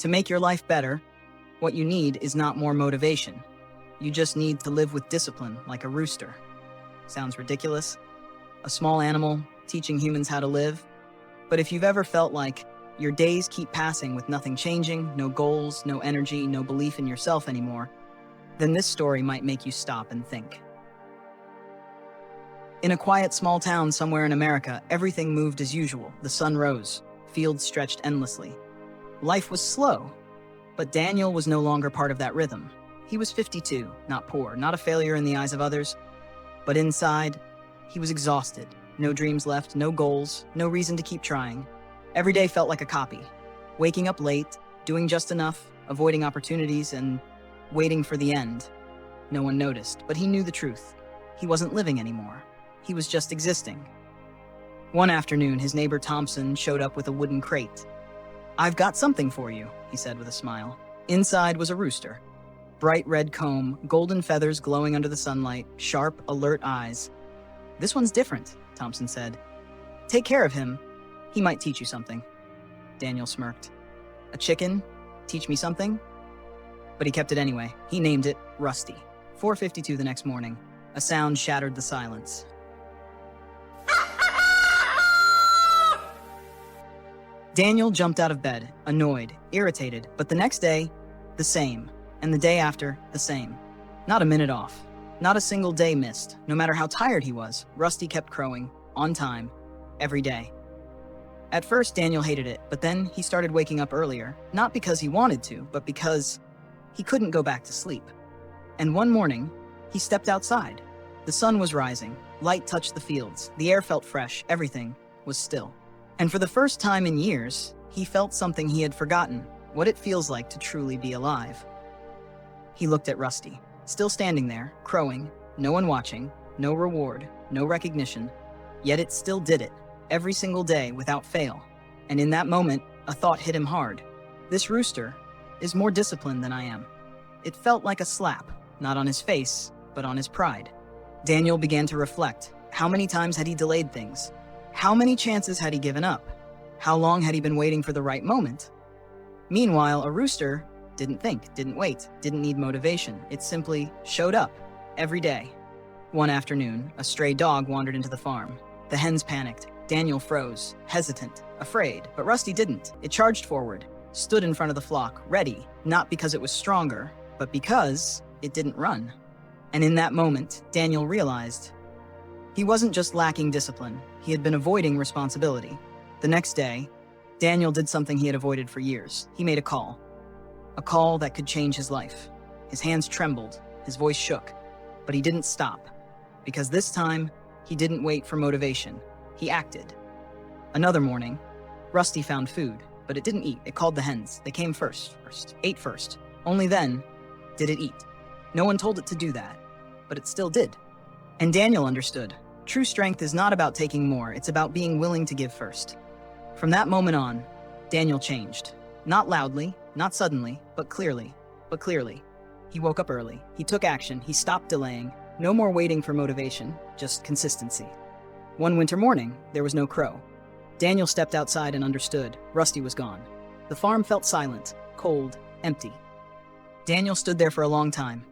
To make your life better, what you need is not more motivation. You just need to live with discipline, like a rooster. Sounds ridiculous? A small animal teaching humans how to live? But if you've ever felt like your days keep passing with nothing changing, no goals, no energy, no belief in yourself anymore, then this story might make you stop and think. In a quiet small town somewhere in America, everything moved as usual. The sun rose, fields stretched endlessly. Life was slow, but Daniel was no longer part of that rhythm. He was 52, not poor, not a failure in the eyes of others, but inside, he was exhausted. No dreams left, no goals, no reason to keep trying. Every day felt like a copy. Waking up late, doing just enough, avoiding opportunities, and waiting for the end. No one noticed, but he knew the truth. He wasn't living anymore. He was just existing. One afternoon, his neighbor Thompson showed up with a wooden crate. "I've got something for you," he said with a smile. Inside was a rooster. Bright red comb, golden feathers glowing under the sunlight, sharp, alert eyes. "This one's different," Thompson said. "Take care of him. He might teach you something." Daniel smirked. "A chicken? Teach me something?" But he kept it anyway. He named it Rusty. 4:52 the next morning. A sound shattered the silence. Daniel jumped out of bed, annoyed, irritated, but the next day, the same, and the day after, the same. Not a minute off. Not a single day missed. No matter how tired he was, Rusty kept crowing, on time, every day. At first, Daniel hated it, but then he started waking up earlier, not because he wanted to, but because he couldn't go back to sleep. And one morning, he stepped outside. The sun was rising, light touched the fields, the air felt fresh, everything was still. And for the first time in years, he felt something he had forgotten, what it feels like to truly be alive. He looked at Rusty, still standing there, crowing, no one watching, no reward, no recognition, yet it still did it, every single day without fail. And in that moment, a thought hit him hard. This rooster is more disciplined than I am. It felt like a slap, not on his face, but on his pride. Daniel began to reflect. How many times had he delayed things? How many chances had he given up? How long had he been waiting for the right moment? Meanwhile, a rooster didn't think, didn't wait, didn't need motivation. It simply showed up every day. One afternoon, a stray dog wandered into the farm. The hens panicked. Daniel froze, hesitant, afraid, but Rusty didn't. It charged forward, stood in front of the flock, ready, not because it was stronger, but because it didn't run. And in that moment, Daniel realized he wasn't just lacking discipline, he had been avoiding responsibility. The next day, Daniel did something he had avoided for years. He made a call that could change his life. His hands trembled, his voice shook, but he didn't stop, because this time, he didn't wait for motivation. He acted. Another morning, Rusty found food, but it didn't eat. It called the hens. They came first, ate first. Only then did it eat. No one told it to do that, but it still did. And Daniel understood. True strength is not about taking more, it's about being willing to give first. From that moment on, Daniel changed. Not loudly, not suddenly, but clearly. He woke up early, he took action, he stopped delaying. No more waiting for motivation, just consistency. One winter morning, there was no crow. Daniel stepped outside and understood. Rusty was gone. The farm felt silent, cold, empty. Daniel stood there for a long time.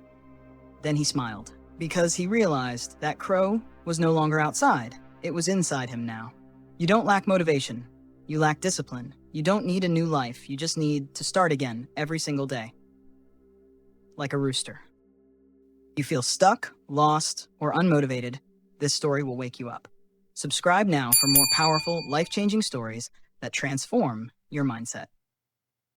Then he smiled, because he realized that crow was no longer outside. It was inside him now. You don't lack motivation. You lack discipline. You don't need a new life. You just need to start again every single day. Like a rooster. You feel stuck, lost, or unmotivated, this story will wake you up. Subscribe now for more powerful, life-changing stories that transform your mindset.